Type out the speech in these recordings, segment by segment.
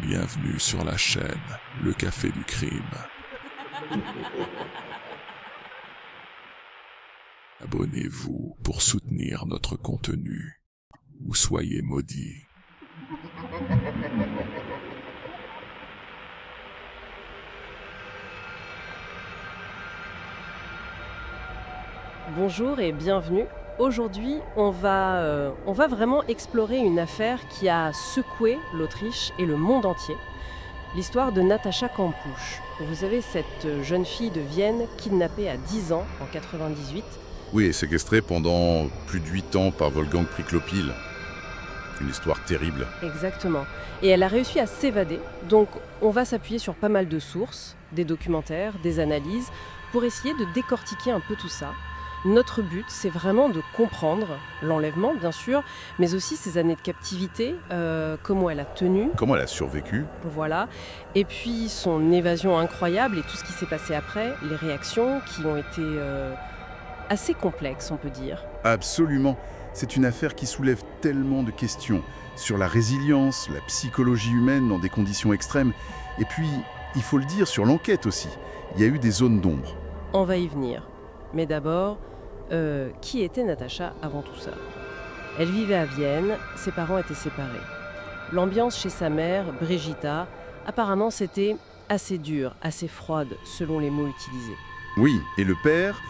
Bienvenue sur la chaîne, le café du crime. Abonnez-vous pour soutenir notre contenu, ou soyez maudits. Bonjour et bienvenue. Aujourd'hui, on va vraiment explorer une affaire qui a secoué l'Autriche et le monde entier. L'histoire de Natacha Kampusch. Vous savez, cette jeune fille de Vienne kidnappée à 10 ans en 98. Oui, et séquestrée pendant plus de 8 ans par Wolfgang Priklopil. Une histoire terrible. Exactement. Et elle a réussi à s'évader. Donc, on va s'appuyer sur pas mal de sources, des documentaires, des analyses, pour essayer de décortiquer un peu tout ça. Notre but, c'est vraiment de comprendre l'enlèvement, bien sûr, mais aussi ses années de captivité, comment elle a tenu, Comment elle a survécu? voilà, et puis son évasion incroyable et tout ce qui s'est passé après, les réactions qui ont été assez complexes, on peut dire. Absolument. C'est une affaire qui soulève tellement de questions sur la résilience, la psychologie humaine dans des conditions extrêmes. Et puis, il faut le dire, sur l'enquête aussi. Il y a eu des zones d'ombre. On va y venir. Mais d'abord, qui était Natacha avant tout ça? Elle vivait à Vienne, ses parents étaient séparés. L'ambiance chez sa mère, Brigitta, apparemment c'était assez dure, assez froide, selon les mots utilisés. Oui, et le père,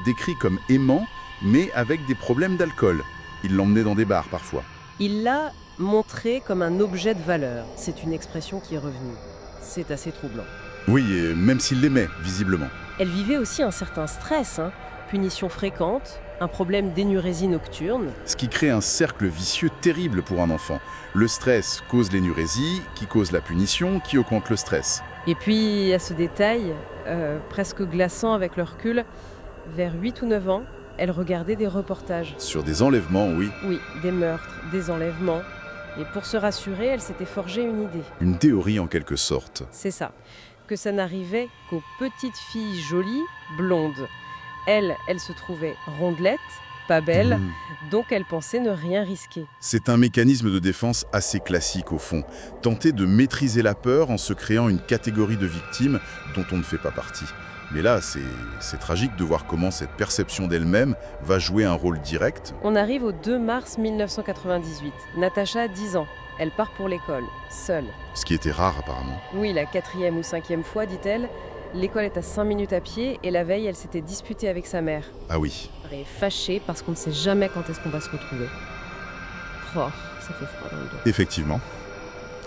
décrit comme aimant, mais avec des problèmes d'alcool. Il l'emmenait dans des bars parfois. Il l'a montrée comme un objet de valeur. C'est une expression qui est revenue. C'est assez troublant. Oui, et même s'il l'aimait, visiblement. Elle vivait aussi un certain stress, punitions fréquentes, un problème d'énurésie nocturne. Ce qui crée un cercle vicieux terrible pour un enfant. Le stress cause l'énurésie, qui cause la punition, qui augmente le stress. Et puis, à ce détail, presque glaçant avec le recul, vers 8 ou 9 ans, elle regardait des reportages. Sur des enlèvements, oui. Oui, des meurtres, des enlèvements. Et pour se rassurer, elle s'était forgé une idée. Une théorie en quelque sorte. C'est ça. Que ça n'arrivait qu'aux petites filles jolies, blondes. Elle se trouvait rondelette, pas belle, donc elle pensait ne rien risquer. C'est un mécanisme de défense assez classique au fond. Tenter de maîtriser la peur en se créant une catégorie de victimes dont on ne fait pas partie. Mais là, c'est tragique de voir comment cette perception d'elle-même va jouer un rôle direct. On arrive au 2 mars 1998. Natacha a 10 ans. Elle part pour l'école, seule. Ce qui était rare apparemment. Oui, la 4e ou 5e fois, dit-elle. L'école est à 5 minutes à pied et la veille, elle s'était disputée avec sa mère. Ah oui. Elle est fâchée parce qu'on ne sait jamais quand est-ce qu'on va se retrouver. Oh, ça fait froid dans le dos. Effectivement.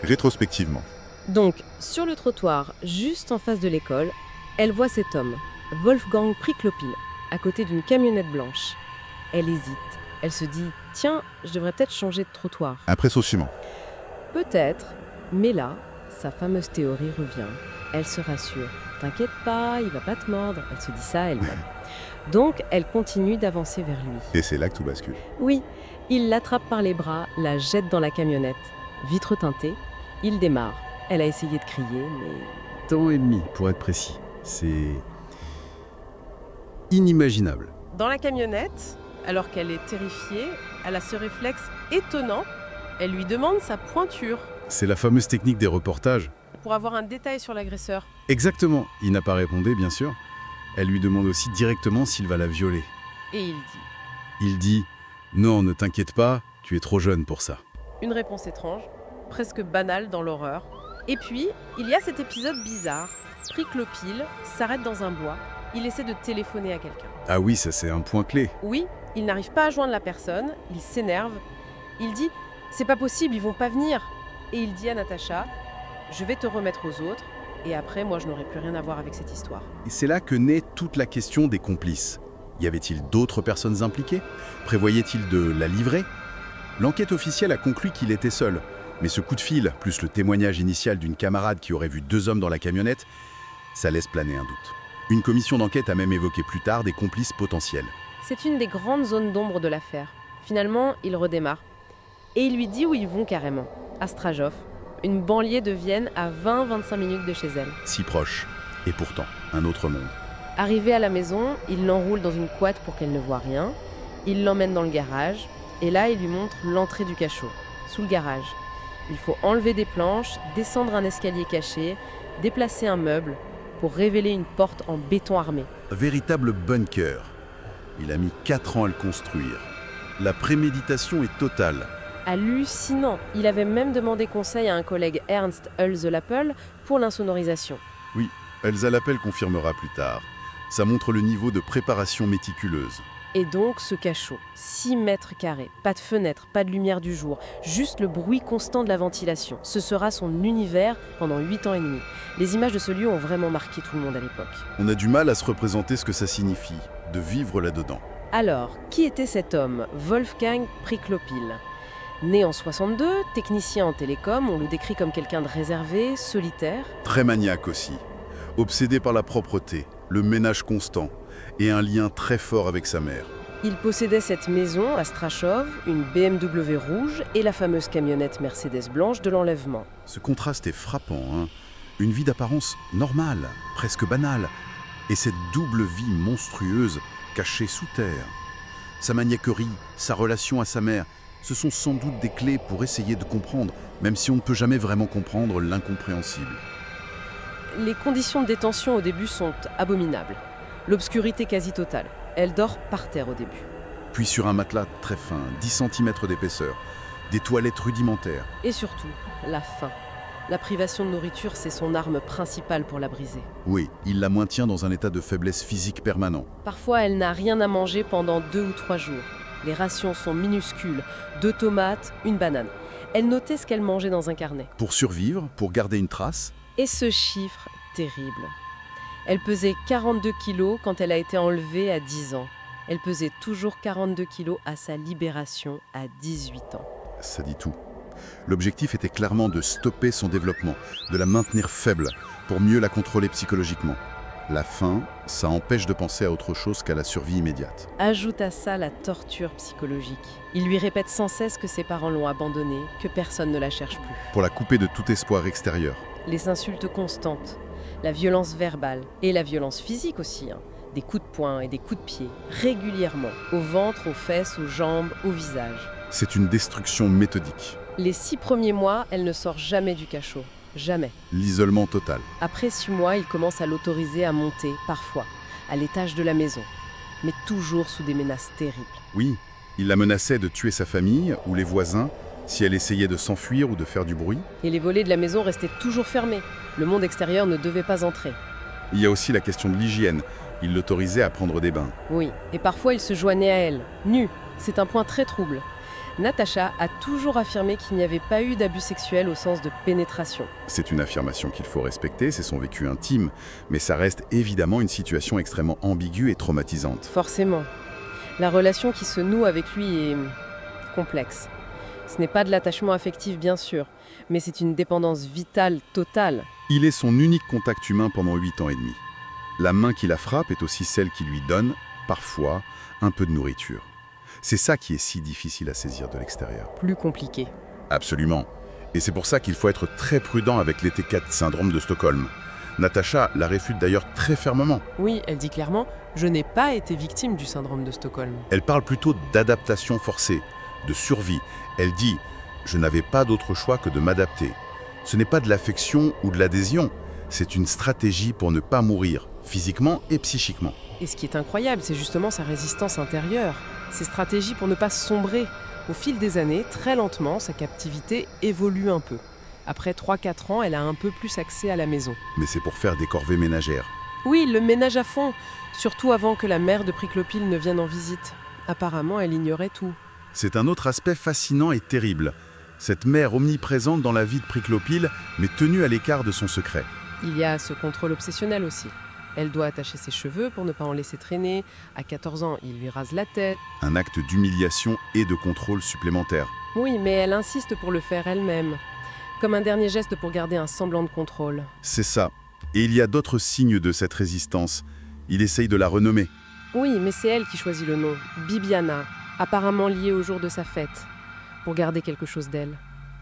Rétrospectivement. Donc, sur le trottoir, juste en face de l'école, elle voit cet homme, Wolfgang Priklopil, à côté d'une camionnette blanche. Elle hésite. Elle se dit « Tiens, je devrais peut-être changer de trottoir. Un pressentiment. » Peut-être, mais là, sa fameuse théorie revient. Elle se rassure. « T'inquiète pas, il va pas te mordre. » Elle se dit ça elle-même. Donc, elle continue d'avancer vers lui. Et c'est là que tout bascule. Oui, il l'attrape par les bras, la jette dans la camionnette. Vitre teintée, il démarre. Elle a essayé de crier, mais... Temps et demi, pour être précis. C'est inimaginable. Dans la camionnette, alors qu'elle est terrifiée, elle a ce réflexe étonnant. Elle lui demande sa pointure C'est la fameuse technique des reportages. pour avoir un détail sur l'agresseur. Exactement. Il n'a pas répondu, bien sûr. Elle lui demande aussi directement s'il va la violer. Et il dit Il dit « Non, ne t'inquiète pas, tu es trop jeune pour ça. une réponse étrange, presque banale dans l'horreur. Et puis, il y a cet épisode bizarre. Priklopil s'arrête dans un bois. Il essaie de téléphoner à quelqu'un. » Ah oui, ça c'est un point clé. Oui, il n'arrive pas à joindre la personne. Il s'énerve. Il dit « C'est pas possible, ils vont pas venir. » Et il dit à Natacha « Je vais te remettre aux autres. Et après, moi, je n'aurai plus rien à voir avec cette histoire. » Et c'est là que naît toute la question des complices. Y avait-il d'autres personnes impliquées? Prévoyait-il de la livrer? L'enquête officielle a conclu qu'il était seul. Mais ce coup de fil, plus le témoignage initial d'une camarade qui aurait vu 2 hommes dans la camionnette, ça laisse planer un doute. Une commission d'enquête a même évoqué plus tard des complices potentiels. C'est une des grandes zones d'ombre de l'affaire. Finalement, il redémarre. Et il lui dit où ils vont carrément. À Strážov, une banlieue de Vienne à 20-25 minutes de chez elle. Si proche. Et pourtant, un autre monde. Arrivé à la maison, il l'enroule dans une couette pour qu'elle ne voie rien. Il l'emmène dans le garage. Et là, il lui montre l'entrée du cachot, sous le garage. Il faut enlever des planches, descendre un escalier caché, déplacer un meuble pour révéler une porte en béton armé. Un véritable bunker. Il a mis 4 ans à le construire. La préméditation est totale. Hallucinant. Il avait même demandé conseil à un collègue Ernst Hulse-Lappel pour l'insonorisation. Oui, Elsa Lappel confirmera plus tard. Ça montre le niveau de préparation méticuleuse. Et donc ce cachot, 6 mètres carrés, pas de fenêtre, pas de lumière du jour, juste le bruit constant de la ventilation. Ce sera son univers pendant 8 ans et demi. Les images de ce lieu ont vraiment marqué tout le monde à l'époque. On a du mal à se représenter ce que ça signifie, de vivre là-dedans. Alors, qui était cet homme, Wolfgang Priklopil? Né en 62, technicien en télécom, on le décrit comme quelqu'un de réservé, solitaire. Très maniaque aussi. Obsédé par la propreté, le ménage constant et un lien très fort avec sa mère. Il possédait cette maison à Strachov, une BMW rouge et la fameuse camionnette Mercedes blanche de l'enlèvement. Ce contraste est frappant, hein. Une vie d'apparence normale, presque banale, et cette double vie monstrueuse cachée sous terre. Sa maniaquerie, sa relation à sa mère, ce sont sans doute des clés pour essayer de comprendre, même si on ne peut jamais vraiment comprendre l'incompréhensible. Les conditions de détention au début sont abominables. L'obscurité quasi totale. Elle dort par terre au début. Puis sur un matelas très fin, 10 cm d'épaisseur, des toilettes rudimentaires. Et surtout, la faim. La privation de nourriture, c'est son arme principale pour la briser. Oui, il la maintient dans un état de faiblesse physique permanent. Parfois, elle n'a rien à manger pendant 2 ou 3 jours. Les rations sont minuscules, 2 tomates, une banane. Elle notait ce qu'elle mangeait dans un carnet. Pour survivre, pour garder une trace, Et ce chiffre, terrible. Elle pesait 42 kilos quand elle a été enlevée à 10 ans. Elle pesait toujours 42 kilos à sa libération à 18 ans. ça dit tout. L'objectif était clairement de stopper son développement, de la maintenir faible, pour mieux la contrôler psychologiquement. La faim, ça empêche de penser à autre chose qu'à la survie immédiate. Ajoute à ça la torture psychologique. Il lui répète sans cesse que ses parents l'ont abandonnée, que personne ne la cherche plus. Pour la couper de tout espoir extérieur. Les insultes constantes, la violence verbale et la violence physique aussi. Des coups de poing et des coups de pied, régulièrement, au ventre, aux fesses, aux jambes, au visage. C'est une destruction méthodique. Les 6 premiers mois, elle ne sort jamais du cachot. Jamais. L'isolement total. Après 6 mois, il commence à l'autoriser à monter, parfois, à l'étage de la maison. Mais toujours sous des menaces terribles. Oui, il la menaçait de tuer sa famille ou les voisins si elle essayait de s'enfuir ou de faire du bruit. Et les volets de la maison restaient toujours fermés. Le monde extérieur ne devait pas entrer. Il y a aussi la question de l'hygiène. Il l'autorisait à prendre des bains. Oui, et parfois il se joignait à elle, nu. C'est un point très trouble. Natacha a toujours affirmé qu'il n'y avait pas eu d'abus sexuel au sens de pénétration. C'est une affirmation qu'il faut respecter, c'est son vécu intime, mais ça reste évidemment une situation extrêmement ambiguë et traumatisante. Forcément. La relation qui se noue avec lui est complexe. Ce n'est pas de l'attachement affectif bien sûr, mais c'est une dépendance vitale totale. Il est son unique contact humain pendant 8 ans et demi. La main qui la frappe est aussi celle qui lui donne, parfois, un peu de nourriture. C'est ça qui est si difficile à saisir de l'extérieur. Plus compliqué. Absolument. Et c'est pour ça qu'il faut être très prudent avec les T4 syndrome de Stockholm. Natacha la réfute d'ailleurs très fermement. Oui, elle dit clairement « Je n'ai pas été victime du syndrome de Stockholm ». Elle parle plutôt d'adaptation forcée, de survie. Elle dit « Je n'avais pas d'autre choix que de m'adapter ». Ce n'est pas de l'affection ou de l'adhésion, c'est une stratégie pour ne pas mourir, physiquement et psychiquement. Et ce qui est incroyable, c'est justement sa résistance intérieure, ses stratégies pour ne pas sombrer. Au fil des années, très lentement, sa captivité évolue un peu. Après 3-4 ans, elle a un peu plus accès à la maison. Mais c'est pour faire des corvées ménagères. Oui, le ménage à fond, surtout avant que la mère de Priklopil ne vienne en visite. Apparemment, elle ignorait tout. C'est un autre aspect fascinant et terrible. Cette mère omniprésente dans la vie de Priklopil, mais tenue à l'écart de son secret. Il y a ce contrôle obsessionnel aussi. Elle doit attacher ses cheveux pour ne pas en laisser traîner. À 14 ans, il lui rase la tête. Un acte d'humiliation et de contrôle supplémentaire. Oui, mais elle insiste pour le faire elle-même. Comme un dernier geste pour garder un semblant de contrôle. C'est ça. Et il y a d'autres signes de cette résistance. Il essaye de la renommer. Oui, mais c'est elle qui choisit le nom. Bibiana, apparemment liée au jour de sa fête. Pour garder quelque chose d'elle.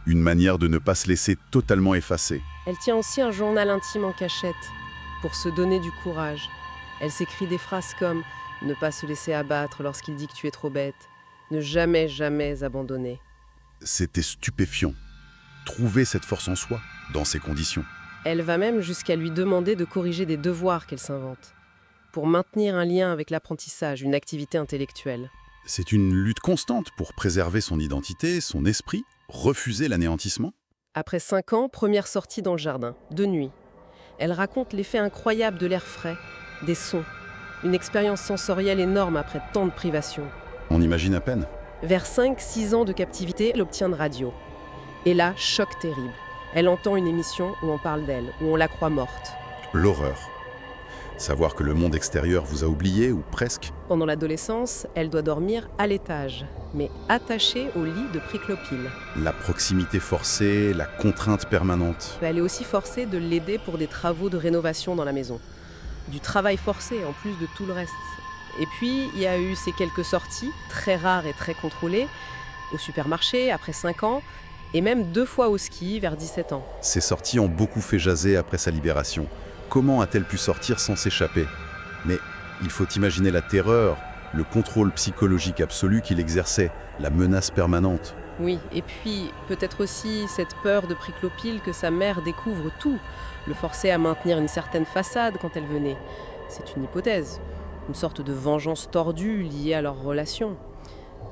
Une manière de ne pas se laisser totalement effacer. Elle tient aussi un journal intime en cachette. Pour se donner du courage. Elle s'écrit des phrases comme « Ne pas se laisser abattre lorsqu'il dit que tu es trop bête. Ne jamais, jamais abandonner. » C'était stupéfiant. trouver cette force en soi, dans ces conditions? Elle va même jusqu'à lui demander de corriger des devoirs qu'elle s'invente, pour maintenir un lien avec l'apprentissage, une activité intellectuelle. C'est une lutte constante pour préserver son identité, son esprit, refuser l'anéantissement? Après 5 ans, première sortie dans le jardin, de nuit. Elle raconte l'effet incroyable de l'air frais, des sons, une expérience sensorielle énorme après tant de privations. On imagine à peine. Vers 5-6 ans de captivité, elle obtient une radio. Et là, choc terrible. Elle entend une émission où on parle d'elle, où on la croit morte. L'horreur. Savoir que le monde extérieur vous a oublié, ou presque. Pendant l'adolescence, elle doit dormir à l'étage, mais attachée au lit de Priclopyle. La proximité forcée, la contrainte permanente. Elle est aussi forcée de l'aider pour des travaux de rénovation dans la maison. Du travail forcé, en plus de tout le reste. Et puis, il y a eu ces quelques sorties, très rares et très contrôlées, au supermarché, après 5 ans, et même 2 fois au ski, vers 17 ans. Ces sorties ont beaucoup fait jaser après sa libération. Comment a-t-elle pu sortir sans s'échapper? Mais il faut imaginer la terreur, le contrôle psychologique absolu qu'il exerçait, la menace permanente. Oui, et puis peut-être aussi cette peur de Priclopyle que sa mère découvre tout, le forçait à maintenir une certaine façade quand elle venait. C'est une hypothèse, une sorte de vengeance tordue liée à leur relation.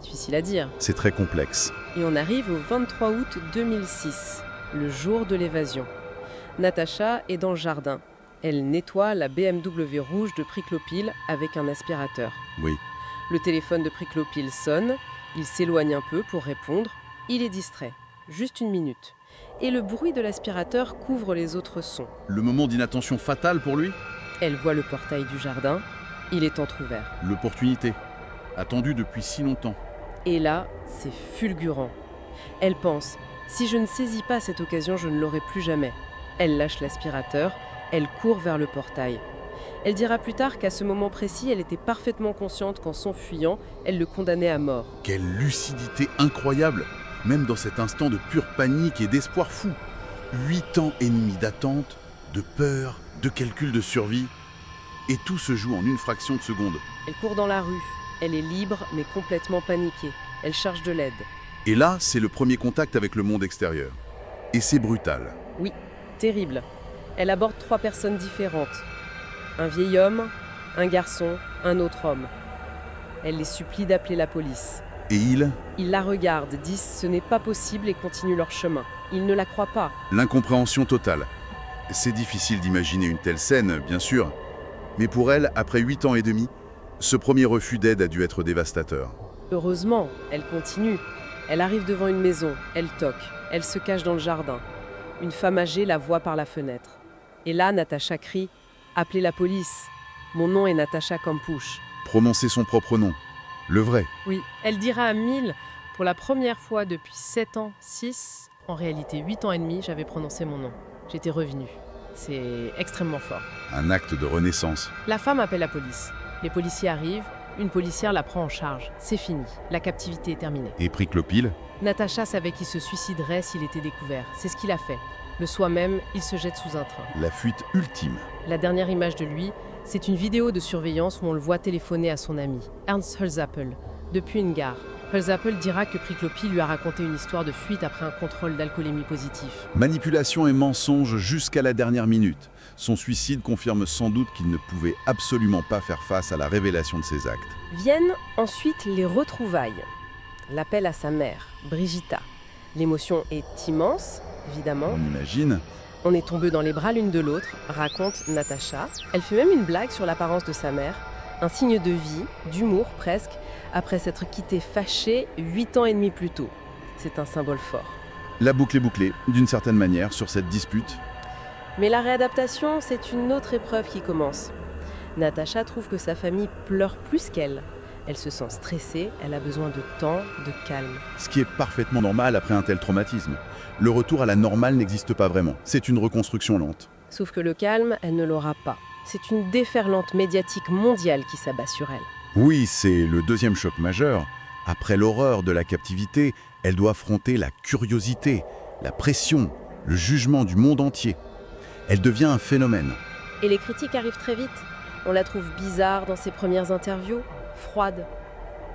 Difficile à dire. C'est très complexe. Et on arrive au 23 août 2006, le jour de l'évasion. Natacha est dans le jardin. Elle nettoie la BMW rouge de Priclopyle avec un aspirateur. Oui. Le téléphone de Priclopyle sonne, il s'éloigne un peu pour répondre. Il est distrait, juste 1 minute. Et le bruit de l'aspirateur couvre les autres sons. Le moment d'inattention fatale pour lui? Elle voit le portail du jardin, il est entrouvert. L'opportunité, attendue depuis si longtemps. Et là, c'est fulgurant. Elle pense, si je ne saisis pas cette occasion, je ne l'aurai plus jamais. Elle lâche l'aspirateur, elle court vers le portail. Elle dira plus tard qu'à ce moment précis, elle était parfaitement consciente qu'en s'enfuyant, elle le condamnait à mort. Quelle lucidité incroyable, même dans cet instant de pure panique et d'espoir fou. 8 ans et demi d'attente, de peur, de calcul de survie. Et tout se joue en une fraction de seconde. Elle court dans la rue. Elle est libre, mais complètement paniquée. Elle cherche de l'aide. Et là, c'est le premier contact avec le monde extérieur. Et c'est brutal. Oui, terrible. Elle aborde 3 personnes différentes. Un vieil homme, un garçon, un autre homme. Elle les supplie d'appeler la police. Et ils La regardent, disent ce n'est pas possible et continuent leur chemin. Ils ne la croient pas. L'incompréhension totale. C'est difficile d'imaginer une telle scène, bien sûr. Mais pour elle, après 8 ans et demi, ce premier refus d'aide a dû être dévastateur. Heureusement, elle continue. Elle arrive devant une maison, elle toque, elle se cache dans le jardin. Une femme âgée la voit par la fenêtre. Et là, Natacha crie « Appelez la police !» Mon nom est Natacha Kampusch. Prononcer son propre nom. Le vrai. Oui, elle dira à 1000, pour la première fois depuis 7 ans, 6, en réalité 8 ans et demi, j'avais prononcé mon nom. J'étais revenue. C'est extrêmement fort. Un acte de renaissance. La femme appelle la police. Les policiers arrivent, une policière la prend en charge. C'est fini, la captivité est terminée. Et Priclopyle? Natacha savait qu'il se suiciderait s'il était découvert. C'est ce qu'il a fait. Le soir même, il se jette sous un train. La fuite ultime. La dernière image de lui, c'est une vidéo de surveillance où on le voit téléphoner à son ami, Ernst Holzappel, depuis une gare. Holzappel dira que Priclopyle lui a raconté une histoire de fuite après un contrôle d'alcoolémie positif. Manipulation et mensonge jusqu'à la dernière minute. Son suicide confirme sans doute qu'il ne pouvait absolument pas faire face à la révélation de ses actes. Viennent ensuite les retrouvailles. L'appel à sa mère, Brigitta. L'émotion est immense, évidemment. On imagine. On est tombés dans les bras l'une de l'autre, raconte Natacha. Elle fait même une blague sur l'apparence de sa mère, un signe de vie, d'humour presque, après s'être quittée fâchée 8 ans et demi plus tôt. C'est un symbole fort. La boucle est bouclée, d'une certaine manière, sur cette dispute. Mais la réadaptation, c'est une autre épreuve qui commence. Natacha trouve que sa famille pleure plus qu'elle. Elle se sent stressée, elle a besoin de temps, de calme. Ce qui est parfaitement normal après un tel traumatisme. Le retour à la normale n'existe pas vraiment. C'est une reconstruction lente. Sauf que le calme, elle ne l'aura pas. C'est une déferlante médiatique mondiale qui s'abat sur elle. Oui, c'est le deuxième choc majeur. Après l'horreur de la captivité, elle doit affronter la curiosité, la pression, le jugement du monde entier. Elle devient un phénomène. Et les critiques arrivent très vite. On la trouve bizarre dans ses premières interviews, froide,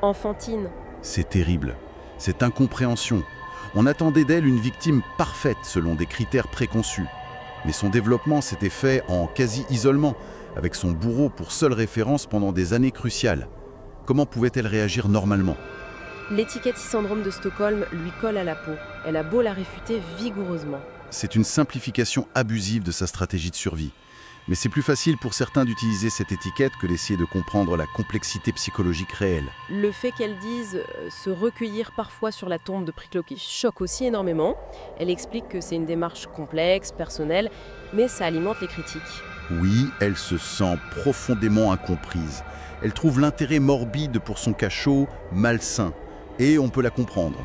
enfantine. C'est terrible. Cette incompréhension. On attendait d'elle une victime parfaite selon des critères préconçus. Mais son développement s'était fait en quasi-isolement, avec son bourreau pour seule référence pendant des années cruciales. Comment pouvait-elle réagir normalement ? L'étiquette syndrome de Stockholm lui colle à la peau. Elle a beau la réfuter vigoureusement. C'est une simplification abusive de sa stratégie de survie. Mais c'est plus facile pour certains d'utiliser cette étiquette que d'essayer de comprendre la complexité psychologique réelle. Le fait qu'elle dise se recueillir parfois sur la tombe de Priklopil choque aussi énormément. Elle explique que c'est une démarche complexe, personnelle, mais ça alimente les critiques. Oui, elle se sent profondément incomprise. Elle trouve l'intérêt morbide pour son cachot malsain. Et on peut la comprendre.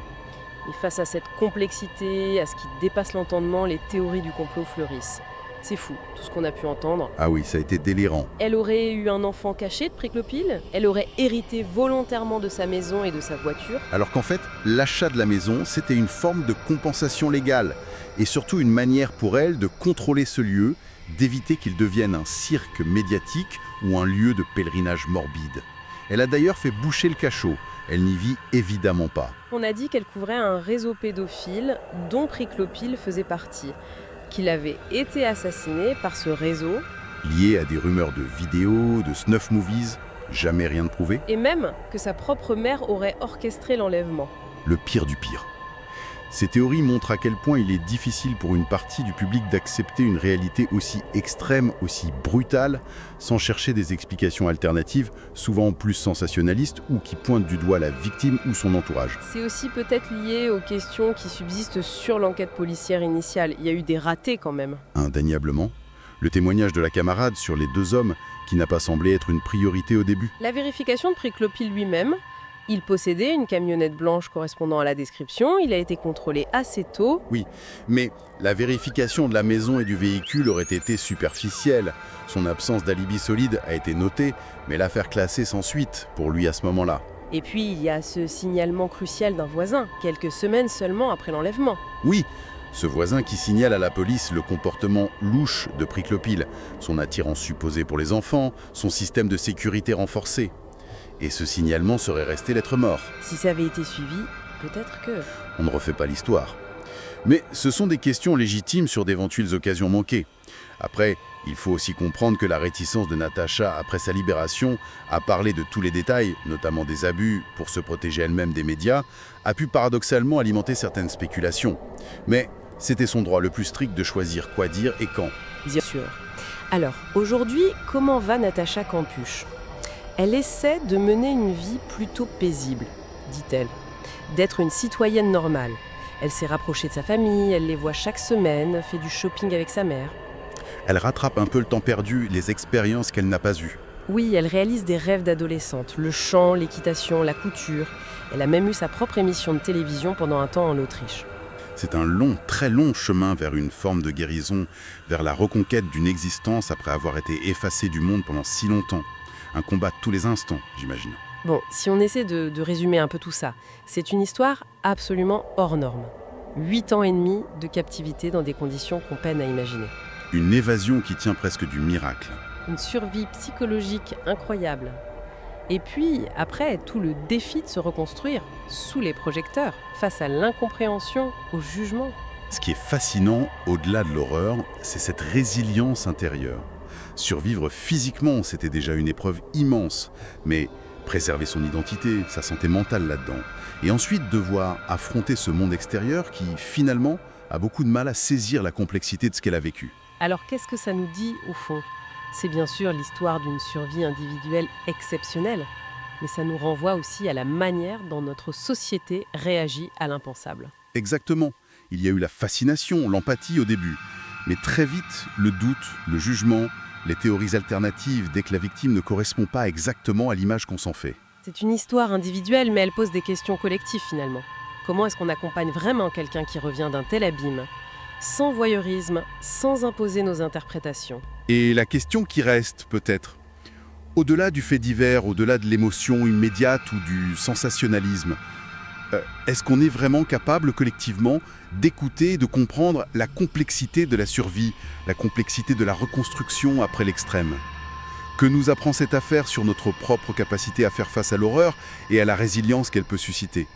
Et face à cette complexité, à ce qui dépasse l'entendement, les théories du complot fleurissent. C'est fou, tout ce qu'on a pu entendre. Ah oui, ça a été délirant. Elle aurait eu un enfant caché de Priklopil. Elle aurait hérité volontairement de sa maison et de sa voiture. Alors qu'en fait, l'achat de la maison, c'était une forme de compensation légale. Et surtout une manière pour elle de contrôler ce lieu, d'éviter qu'il devienne un cirque médiatique ou un lieu de pèlerinage morbide. Elle a d'ailleurs fait boucher le cachot. Elle n'y vit évidemment pas. On a dit qu'elle couvrait un réseau pédophile dont Priklopil faisait partie, qu'il avait été assassiné par ce réseau. Lié à des rumeurs de vidéos, de snuff movies, jamais rien de prouvé. Et même que sa propre mère aurait orchestré l'enlèvement. Le pire du pire. Ces théories montrent à quel point il est difficile pour une partie du public d'accepter une réalité aussi extrême, aussi brutale, sans chercher des explications alternatives, souvent plus sensationnalistes ou qui pointent du doigt la victime ou son entourage. C'est aussi peut-être lié aux questions qui subsistent sur l'enquête policière initiale. Il y a eu des ratés quand même. Indéniablement. Le témoignage de la camarade sur les deux hommes, qui n'a pas semblé être une priorité au début. La vérification de Priklopil lui-même. Il possédait une camionnette blanche correspondant à la description, il a été contrôlé assez tôt. Oui, mais la vérification de la maison et du véhicule aurait été superficielle. Son absence d'alibi solide a été notée, mais l'affaire classée sans suite pour lui à ce moment-là. Et puis il y a ce signalement crucial d'un voisin, quelques semaines seulement après l'enlèvement. Oui, ce voisin qui signale à la police le comportement louche de Priklopil, son attirance supposée pour les enfants, son système de sécurité renforcé. Et ce signalement serait resté lettre mort. Si ça avait été suivi, peut-être que... On ne refait pas l'histoire. Mais ce sont des questions légitimes sur d'éventuelles occasions manquées. Après, il faut aussi comprendre que la réticence de Natacha après sa libération à parler de tous les détails, notamment des abus pour se protéger elle-même des médias, a pu paradoxalement alimenter certaines spéculations. Mais c'était son droit le plus strict de choisir quoi dire et quand. Bien sûr. Alors, aujourd'hui, comment va Natacha Kampusch ? Elle essaie de mener une vie plutôt paisible, dit-elle, d'être une citoyenne normale. Elle s'est rapprochée de sa famille, elle les voit chaque semaine, fait du shopping avec sa mère. Elle rattrape un peu le temps perdu, les expériences qu'elle n'a pas eues. Oui, elle réalise des rêves d'adolescente, le chant, l'équitation, la couture. Elle a même eu sa propre émission de télévision pendant un temps en Autriche. C'est un long, très long chemin vers une forme de guérison, vers la reconquête d'une existence après avoir été effacée du monde pendant si longtemps. Un combat de tous les instants, j'imagine. Bon, si on essaie de résumer un peu tout ça, c'est une histoire absolument hors norme. 8 ans et demi de captivité dans des conditions qu'on peine à imaginer. Une évasion qui tient presque du miracle. Une survie psychologique incroyable. Et puis, après, tout le défi de se reconstruire sous les projecteurs, face à l'incompréhension, au jugement. Ce qui est fascinant, au-delà de l'horreur, c'est cette résilience intérieure. Survivre physiquement, c'était déjà une épreuve immense, mais préserver son identité, sa santé mentale là-dedans. Et ensuite devoir affronter ce monde extérieur qui, finalement, a beaucoup de mal à saisir la complexité de ce qu'elle a vécu. Alors qu'est-ce que ça nous dit, au fond ? C'est bien sûr l'histoire d'une survie individuelle exceptionnelle, mais ça nous renvoie aussi à la manière dont notre société réagit à l'impensable. Exactement. Il y a eu la fascination, l'empathie au début. Mais très vite, le doute, le jugement, les théories alternatives dès que la victime ne correspond pas exactement à l'image qu'on s'en fait. C'est une histoire individuelle, mais elle pose des questions collectives finalement. Comment est-ce qu'on accompagne vraiment quelqu'un qui revient d'un tel abîme, sans voyeurisme, sans imposer nos interprétations ? Et la question qui reste, peut-être, au-delà du fait divers, au-delà de l'émotion immédiate ou du sensationnalisme, est-ce qu'on est vraiment capable collectivement d'écouter et de comprendre la complexité de la survie, la complexité de la reconstruction après l'extrême ? Que nous apprend cette affaire sur notre propre capacité à faire face à l'horreur et à la résilience qu'elle peut susciter ?